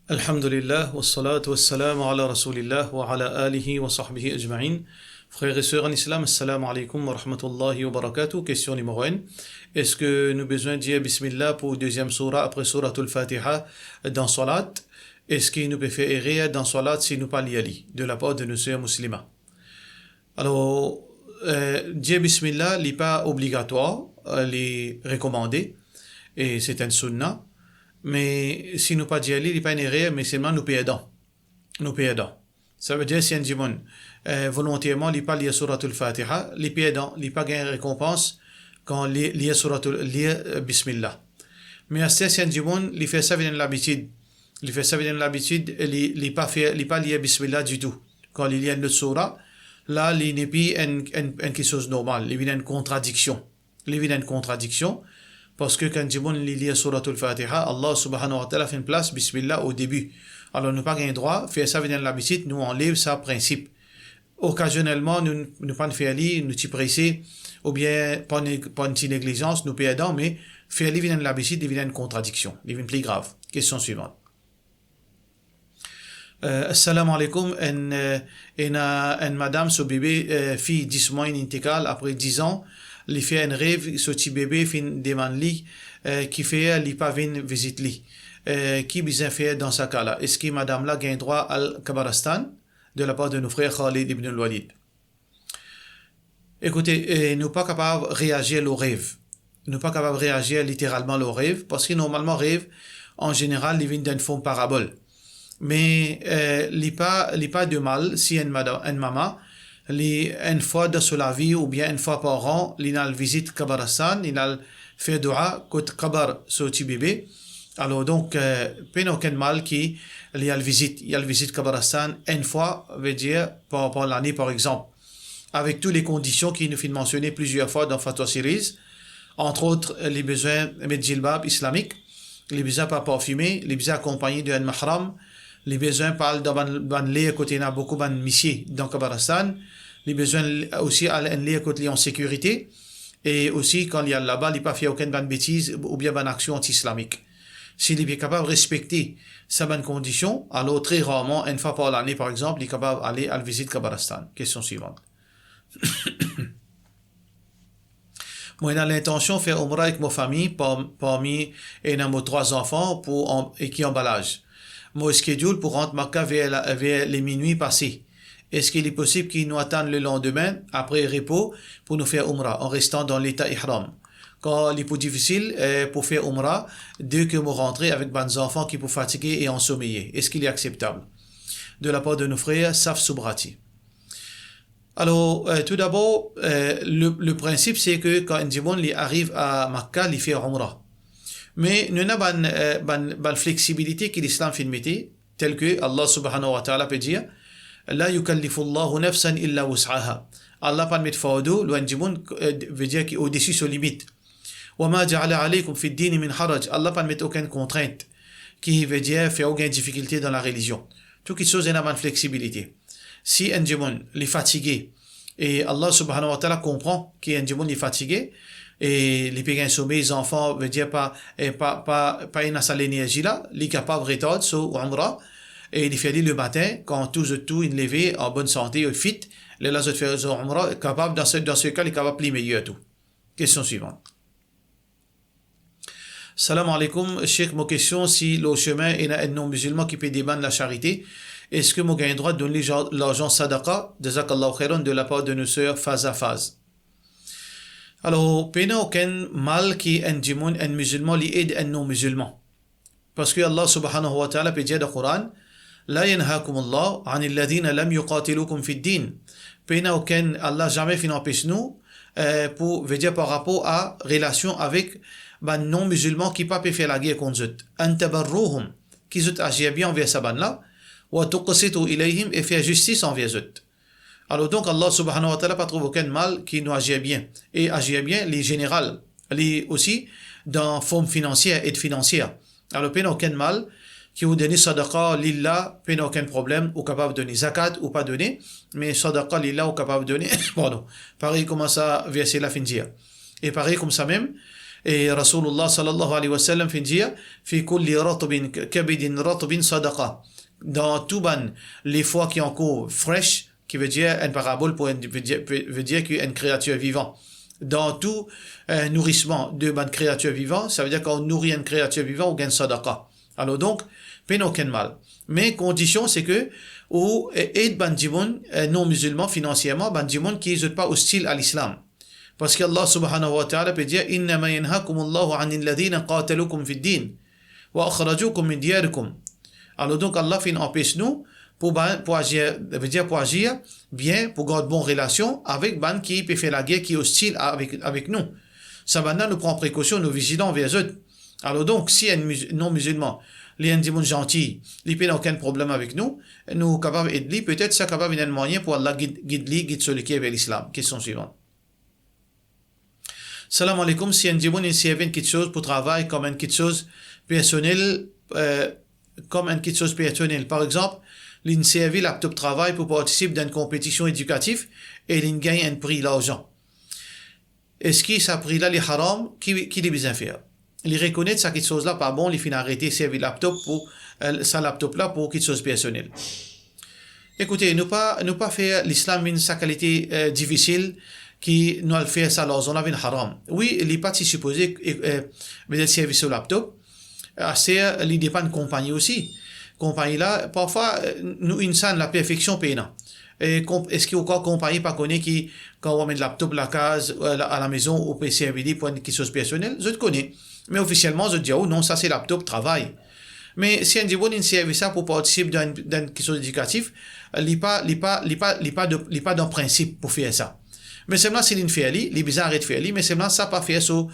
Alhamdulillah, wassalatu wassalamu ala rasulillah wa ala alihi wa sahbihi ajma'in. Frères et sœurs en islam, assalamu alaikum wa rahmatullahi wa barakatuh. Question numéro 1. Est-ce que nous avons besoin de dire Bismillah pour deuxième surah après suratul Fatiha dans Salat? Est-ce qu'il nous peut faire errer dans Salat si nous parlons yali de la part de nos sœurs musulmans? Alors, dire Bismillah n'est pas obligatoire, est recommandé et c'est un sunnah. Mais si nous pas d'y aller, il n'est pas une erreur, mais seulement nous payons. Nous payons. Ça veut dire si un dimon volontairement il pas lié suratul Fatiha, il payons, il pas gain récompense quand lié suratul lié Bismillah. Mais si un dimon il fait ça avec l'habitude, il pas lié Bismillah du tout. Quand il y a une surah, là il n'est pas quelque chose de normal, il y a une contradiction. Parce que quand on lit suratul Fatiha, Allah subhanahu wa ta'ala fait une place, Bismillah, au début. Alors, nous n'avons pas droit, faire ça avec l'habitude, nous enlève ça principe. Occasionnellement, nous ne pas faire lire, nous t'y presser, ou bien, pas une petite négligence, nous perdons, mais faire lire avec l'habitude, il y a une contradiction, il y a une plus grave. Question suivante. Assalamu alaikum, en madame, ce bébé, fille 10 mois, une intégrale, après 10 ans, il fait un rêve, ce petit bébé fin demande li, qui fait li pas vin visite li. Qui bien fait dans ce cas-là? Est-ce que madame là gagne droit al Kabaristan de la part de nos frères Khalid ibn al-Walid? Écoutez, nous pas capables de réagir au rêve. Nous pas capables de réagir littéralement au rêve, parce que normalement rêve, en général, il vient d'une forme parabole. Mais il pas de mal si une maman une fois dans la vie ou bien une fois par an, il a visite Kabaristan, il a fait dua côté Kabar sur petit bébé. Alors donc, pas aucun mal qui il y a visite Kabaristan une fois, veut dire par l'année par exemple, avec toutes les conditions qui nous fait mentionner plusieurs fois dans Fatwa Series, entre autres les besoins de djilbab islamique, les besoins pas parfumés, les besoins accompagnés d'un mahram, les besoins parlent d'un lait côté n'a beaucoup de missier dans Kabaristan, les besoins aussi à un lait côté en sécurité, et aussi quand il y a là-bas, il n'y a pas fait aucune bonne bêtise ou bien bonne action anti-islamique. S'il est capable de respecter ces bonnes conditions, alors très rarement, une fois par l'année par exemple, il est capable d'aller à la visite Kabaristan. Question suivante. Moi, j'ai l'intention de faire Umrah avec ma famille, parmi nos 3 enfants, et qui emballage. Mon schedule pour rentrer Makkah vers les minuit passés. Est-ce qu'il est possible qu'ils nous attendent le lendemain, après repos, pour nous faire Umrah, en restant dans l'état Ihram? Quand il est plus difficile pour faire Umrah, dès que vous rentrez avec des enfants qui peuvent fatiguer et ensommeiller, est-ce qu'il est acceptable? De la part de nos frères, Saf Subrati. Alors, tout d'abord, le principe, c'est que quand un dimon arrive à Makkah, il fait Umrah. Mais nous avons une flexibilité que l'islam fait mettre, telle que Allah subhanahu wa ta'ala peut dire, La yukallifu Allahu nafsan illa wus'aha. Allah pas mettre fardeau, l'ouanjimoun veut dire qu'au-dessus sur limite. Wa ma ja'ala alaykum fi ad-din min haraj. Allah pas mettre aucune contrainte, qui veut dire faire aucune difficulté dans la religion. Tout quelque chose est une flexibilité. Si un djimoun est fatigué, et Allah subhanahu wa ta'ala comprend qu'un djimoun est fatigué, et les péguins sommeil, les enfants, veut dire pas une seule énergie là, les capables de retarder sur Umrah, et il fait le matin, quand tout il levé en bonne santé, fit, les là, faire Umrah, capable, dans ce cas, il est capable de meilleur tout. Question suivante. Salam alaikum, Cheikh, ma question, si le chemin est un non-musulman qui peut débattre la charité, est-ce que moi, j'ai le droit de donner l'argent sadaqa, jazakallahu khairan, de la part de nos sœurs phase à phase? Alors, il n'y a aucun mal qui un musulman qui aide un non-musulman. Parce que Allah subhanahu wa ta'ala peut dire dans le Coran, La yanhakum Allah an alladhina lam yuqatilukum fi ad-din. Il n'y a aucun, Allah jamais fait n'empêche nous, pour, veut dire par rapport à relation avec un non-musulman qui pas peut faire la guerre contre eux. An tabarruhum, qui agit bien envers sa ban là, wa tuqsitu ilayhim, et faire justice envers eux. Alors donc Allah subhanahu wa ta'ala pas trouve aucun mal qui nous agit bien. Et agit bien les générales, les aussi dans forme financière et financière. Alors pas aucun mal qui vous donne sadaqa lillah, pas aucun problème, ou capable de donner zakat ou pas donner, mais sadaqa lillah ou capable de donner, pardon. Pareil comme ça verset la fin dire. Et pareil comme ça même, Et Rasulullah sallallahu alayhi wa sallam fait dire, fi kulli ratbin kabidin ratbin sadaqa. Dans tout ban, les fois qui ont cours fraîche, qui veut dire une parabole pour veut dire qu'une créature vivante. Dans tout nourrissement de ban créature vivante, ça veut dire qu'on nourrit une créature vivante ou gagne sadaqa. Alors donc, peine aucun mal. Mais condition, c'est que ou aide bandimoun non musulmans financièrement, bandimoun qui n'est pas hostile à l'islam. Parce qu'Allah subhanahu wa ta'ala peut dire innama yanhakumullahu 'anil ladhina qatalukum fid din wa akhrajukum min diyarikum. Alors donc Allah fait une empêche nous pour agir, veut dire pour agir bien, pour garder bonne relation avec ban qui peut faire la guerre, qui est hostile avec nous. Ça maintenant nous prend précaution, nous vigilons vers eux. Alors donc si un non musulman les gens gentils, ils n'ont aucun problème avec nous, nous sommes capables d'aider, peut-être ça capable d'un moyen pour Allah guide celui qui est vers l'islam. Question suivante. Salam alaikum, si un djibon il une quelque chose pour travail comme une quelque chose personnelle, par exemple, il servi laptop travail pour participer d'une compétition éducative et il gagne un prix l'argent. Est-ce que ça prix là les haram qui est bien faire? Il reconnaît ça quelque chose là pas bon, il finit arrêter servir laptop pour sa laptop là pour quelque chose personnel. Écoutez, nous pas faire l'islam une sa qualité difficile qui nous a fait ça l'argent là une haram. Oui, il est pas si supposé mais servir sur laptop. C'est il dépend de compagnie aussi. Compagnie là parfois nous insan la perfection payant. Et est-ce qu'il y a encore compagnie pas connaît qui quand on met le laptop la case à la maison au PC pour quelque chose personnel, je te connais. Mais officiellement, je dis, oh non, ça c'est laptop, travail. Mais si on dit, bon, il servait ça pour participer dans quelque chose d'éducatif, il n'est pas d'un principe pour faire ça. Mais c'est là, c'est une fait, il est bizarre de faire, mais c'est là, ça pas faire sur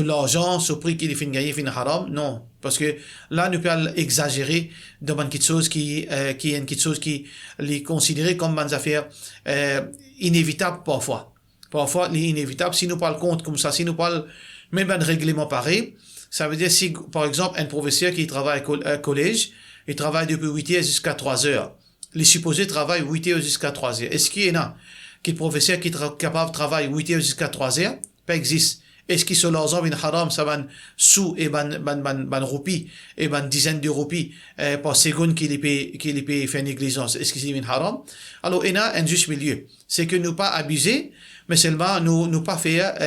l'argent, sur le prix qu'il fait gagner, fin haram, non. Parce que là, nous pouvons exagérer dans quelque chose qui est quelque chose qui est considéré comme une affaire inévitable parfois. Parfois, il est inévitable. Si nous parlons compte comme ça, si nous parlons même un règlement pareil, ça veut dire si, par exemple, un professeur qui travaille au collège, il travaille depuis 8 heures jusqu'à 3 heures. Les supposés travaillent 8 heures jusqu'à 3 heures. Est-ce qu'il y en a qui professeur qui est capable de travailler 8 heures jusqu'à 3 heures? Pas existe. Est-ce qu'il sur l'argent, une haram, ça va sous et ban roupies, et ban dizaines de roupies, par seconde qu'il paye faire négligence? Est-ce que c'est une haram? Alors, il y a un juste milieu. C'est que nous pas abuser, mais seulement nous pas faire,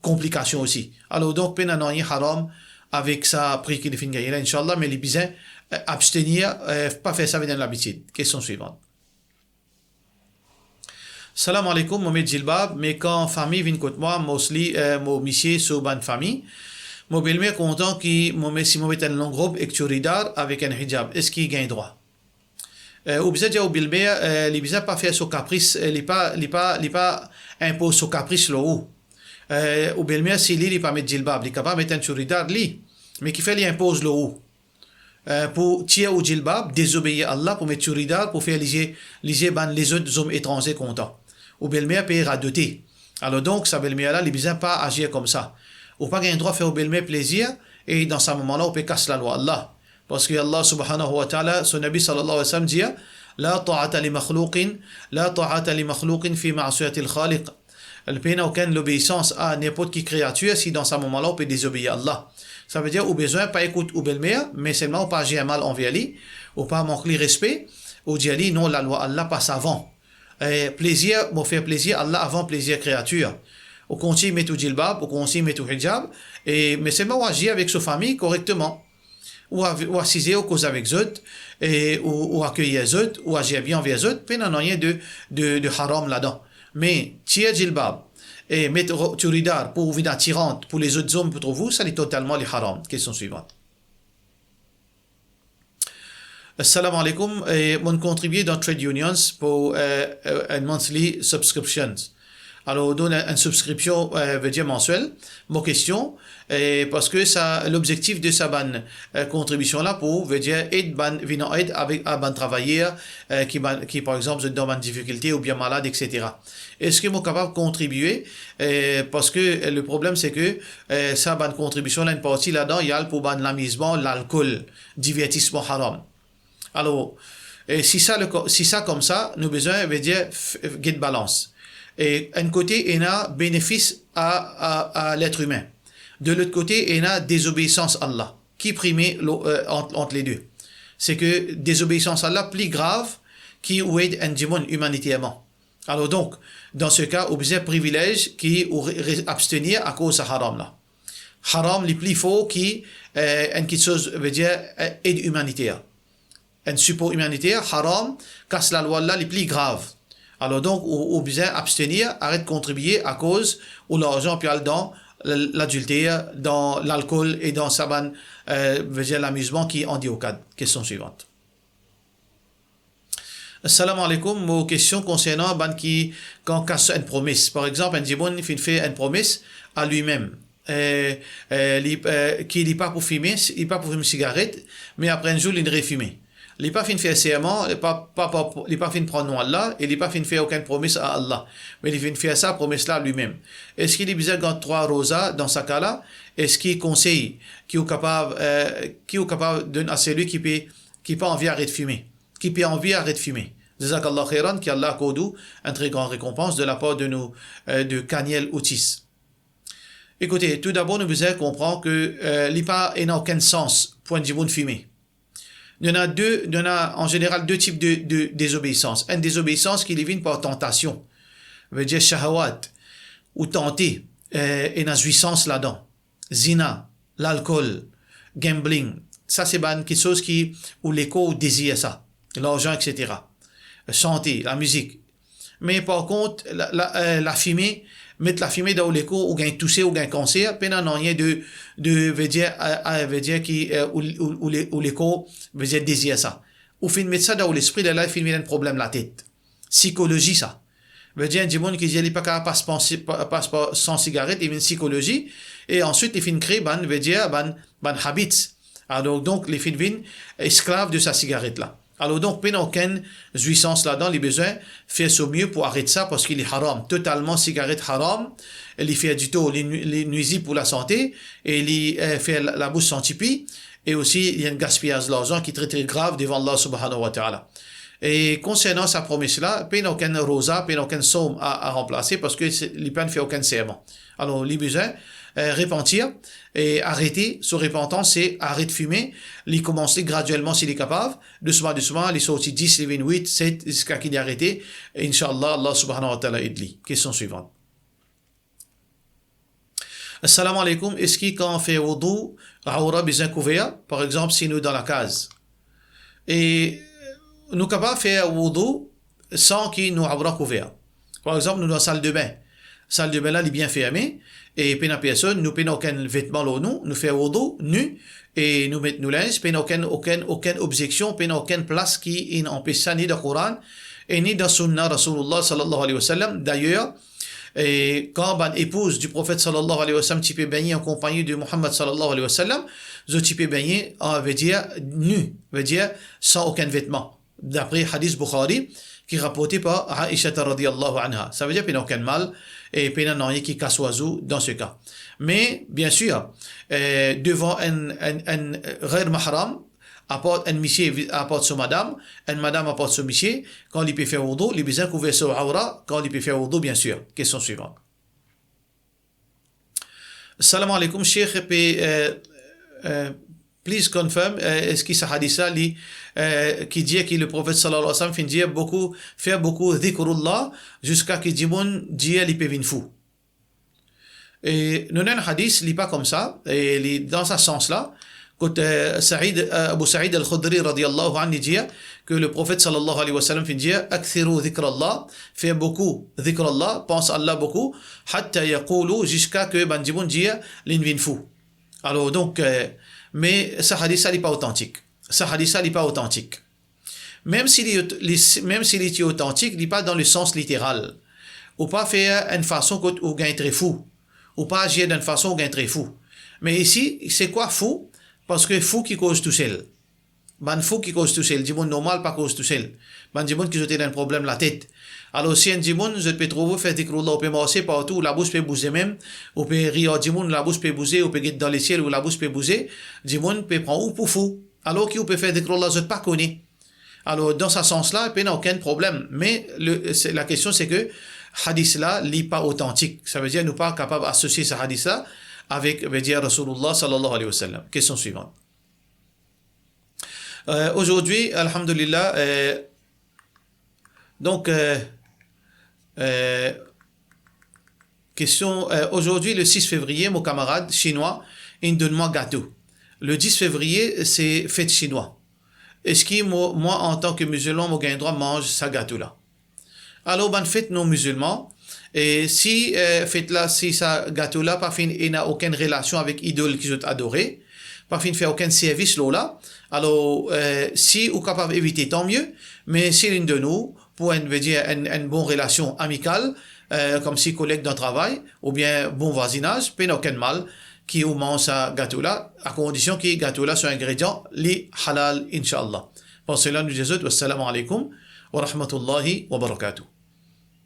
complications aussi. Alors donc peine non haram avec ça prix qui définit gagner inchallah mais les bisins abstenir pas faire ça avec l'habitude. Question suivante. Salam alaikum Mohamed Jilbab, mais quand famille vient contre moi mostly mon monsieur sur ban famille mon belle-mère content qui si moi met un long robe et que ridar avec un hijab, est-ce qu'il gagne droit? Ou bien dire au belle-mère les bisins pas faire sur caprice, les pas impose sur caprice le haut. Ou belle-mère si il pas mettre djilbab, il est capable de mettre un churidar li, mais qui fait il impose le haut. Pour tirer au djilbab, désobéir à Allah pour mettre churidar pour faire les autres hommes étrangers contents. Ou belle-mère paiera doter. Alors donc sa belle-mère là, il ne pas agir comme ça. Ou pas gagner droit faire au belle-mère plaisir et dans ce moment là on peut casser la loi Allah. Parce que Allah subhanahu wa ta'ala, son Nabi sallallahu alayhi wa sallam dit la ta'ata li makhlouqin fi ma'siyati al-khaliq. Elle n'a aucune obéissance à n'importe qui créature si dans ce moment-là on peut désobéir à Allah. Ça veut dire au besoin pas écoute ou belle-mère, mais seulement pas agir mal envers lui, ou pas manquer respect, ou dire non la loi Allah passe avant. Plaisir, bon faire plaisir Allah avant plaisir créature. Au continue met tout djilbab, au continue met tout hijab, mais seulement agir avec sa famille correctement. Ou assiser aux causes avec eux, ou accueillir eux, ou agir bien envers eux, puis il n'y a rien de haram là-dedans. Mais tirer djilbab et mettre turidar pour une attirante pour les autres hommes pour vous, ça est totalement les haram. Question suivante. Assalamu alaikum. Mon contribuer dans Trade Unions pour un monthly subscriptions. Alors, on donne une subscription, veut dire mensuelle. Mon question, parce que ça, l'objectif de sa contribution-là pour, veut dire, aide avec un travailleur, qui, par exemple, se donne une difficulté ou bien malade, etc. Est-ce que moi capable de contribuer, parce que le problème, c'est que, ça, bonne contribution, là, une partie là-dedans, il y a pour l'amusement, l'alcool, divertissement haram. Alors, si ça comme ça, nous besoin, veut dire, get balance. Et un côté, il y a bénéfice à l'être humain. De l'autre côté, il y a désobéissance à Allah, qui primait entre les deux. C'est que désobéissance à Allah plus grave qui est un démon humanitairement. Alors donc, dans ce cas, on a privilège qui abstenir à cause de haram là. Haram les plus faux qui une quelque chose veut dire aide humanitaire. Un support humanitaire, haram, casse la loi là les plus grave. Alors donc, on besoin abstenir, arrête de contribuer à cause où l'argent peut aller dans l'adultère, dans l'alcool et dans saban, veut dire l'amusement qui en dit au cadre. Question suivante. Assalamu alaikum, mon question concernant qui quand casse une promesse. Par exemple, un djibon fait une promesse à lui-même. Qui n'est pas pour fumer, il n'est pas pour fumer une cigarette, mais après un jour, il devrait fumer. Il n'est pas fin de faire serment, il n'est pas fin de prendre nom à Allah, il n'est pas fin de faire aucune promesse à Allah. Mais il est fin de faire sa promesse-là lui-même. Est-ce qu'il est besoin de 3 rosas dans ce cas-là? Est-ce qu'il conseille, qui est capable de donner à celui qui peut envie d'arrêter de fumer? Qui peut envie d'arrêter de fumer? Jazakallah khairan, qui Allah accorde une très grande récompense de la part de nous, de Kaniel Outis. Écoutez, tout d'abord, nous devons comprendre que l'IPA n'a aucun sens pour un djiboun fumer. Il y en a en général deux types de désobéissance. Une désobéissance qui vient par tentation. Ça veut dire shahawat, ou tenter, et une jouissance là-dedans. Zina, l'alcool, gambling. Ça, c'est quelque chose où l'écho désire ça. L'argent, etc. Chanter, la musique. Mais par contre, la fumée, mettre la fumée dans l'écho ou gain tousser ou gain cancer, peine non rien veut dire qui ou l'écho veut dire désir ça. Ou fin mettre ça dans l'esprit de là, il finit un problème la tête. Psychologie ça. Veut dire un monde qui dit il pas capable passe sans cigarette, il y a une psychologie et ensuite il finit créer veut dire habits. Alors donc les fins viennent esclaves de sa cigarette là. Alors donc, peine aucune jouissance là-dedans, les besoins faire au mieux pour arrêter ça parce qu'il est haram. Totalement cigarette haram. Il fait du tout, les nuisibles pour la santé et il fait la bouche sans tipi. Et aussi, il y a un gaspillage de l'argent qui est très très grave devant Allah subhanahu wa ta'ala. Et concernant sa promesse-là, peine aucun rosa, peine aucun somme à remplacer parce que les peines ne fait aucun serment. Alors, les besoins, repentir et arrêter. Sur repentance, c'est arrêter de fumer, les commencer graduellement s'il est capable, doucement, les sorties 10, les 8, 7, jusqu'à qu'il ait arrêté. Inch'Allah, Allah subhanahu wa ta'ala aide-lui. Question suivante. Assalamu alaikum. Est-ce qu'il quand on fait wudu, aura besoin couvert, par exemple, si nous dans la case? Et nous capables de faire wudu sans qu'il nous aura couvert. Par exemple, nous dans la salle de bain. Salle de bain là, elle est bien fermée. Et pena personne, nous pena aucun vêtement là, nous fait wudu, nu, et nous mettons nos linges, pena aucune objection, pena aucune place qui empêche ça, ni dans le Coran, et ni dans Sunna Rasulullah sallallahu alayhi wa sallam. D'ailleurs, et quand une épouse du prophète sallallahu alayhi wa sallam tu peux baigner en compagnie de Muhammad sallallahu alayhi wa sallam, tu peux baigner, veut dire nu, veut dire sans aucun vêtement. D'après hadith Bukhari, qui est rapporté par Aisha radiyallahu anha. Ça veut dire qu'il n'y a aucun mal et qu'il n'y a rien qui casse oiseau dans ce cas. Mais, bien sûr, devant un ghayr mahram, apporte un monsieur apporte son madame, une madame apporte son monsieur, quand il peut faire wudu, il besoin couvrir son aura, quand il peut faire wudu, bien sûr. Question suivante. Salam alaikum, Cheikh, please confirm, est-ce que ce hadith-là qui dit que le prophète sallallahu alayhi wa sallam fait beaucoup dhikrullah jusqu'à ce que Jibon dit qu'il peut venir fou. Et nous avons un hadith, il n'est pas comme ça, et dans ce sens-là, quand Abu Sa'id al-Khudri radiyallahu anhu dit que le prophète sallallahu alayhi wa sallam dit akthiru dhikrallah, fait beaucoup dhikrallah, pense à Allah beaucoup, hatta yaqulu jusqu'à que Jibon dit qu'il vient fou. Alors donc, mais ce hadith-là n'est pas authentique. Ce hadith-là n'est pas authentique. Même s'il est authentique, il n'est pas dans le sens littéral. Ou pas faire une façon où gagne très fou. Ou pas agir d'une façon où gagne très fou. Mais ici, c'est quoi fou? Parce que fou qui cause tout seul. Ben fou qui cause tout seul. Du monde normal pas cause tout seul. Ben du monde qui a un problème la tête. Alors si un djimoun, je peux trouver, faire des croulons, on peut marcher partout, la bouche peut bouger même, on peut rire djimoun, la bouche peut bouger, on peut être dans les ciels où la bouche peut bouger, djimoun peut prendre ou pour fou. Alors qui peut faire des croulons, je ne pas connais. Alors dans ce sens-là, il n'y a aucun problème. Mais la question c'est que hadith là n'est pas authentique. Ça veut dire nous pas capable d'associer ce hadith là avec, veut dire, Rasulullah sallallahu alayhi wa sallam. Question suivante. Aujourd'hui, alhamdulillah, donc, question, aujourd'hui, le 6 février, mon camarade chinois, il donne-moi gâteau. Le 10 février, c'est fête chinois. Est-ce que moi, en tant que musulman, j'ai le droit de manger ce gâteau-là? Alors, ben, fête non musulman. Et si fête là, si ce gâteau-là, par fin, il n'a aucune relation avec l'idole qu'ils ont adoré, par fin, il ne fait aucun service là. Alors, si vous êtes capable d'éviter, tant mieux. Mais si l'une de nous, pour une bonne relation amicale, comme si collègue d'un travail, ou bien bon voisinage, pas aucun mal, qui au mange ce gâteau-là, à condition que le gâteau-là soit ingrédient li halal, inshallah. Pour cela, nous disons, wassalamu alaikum wa rahmatullahi wa barakatuh.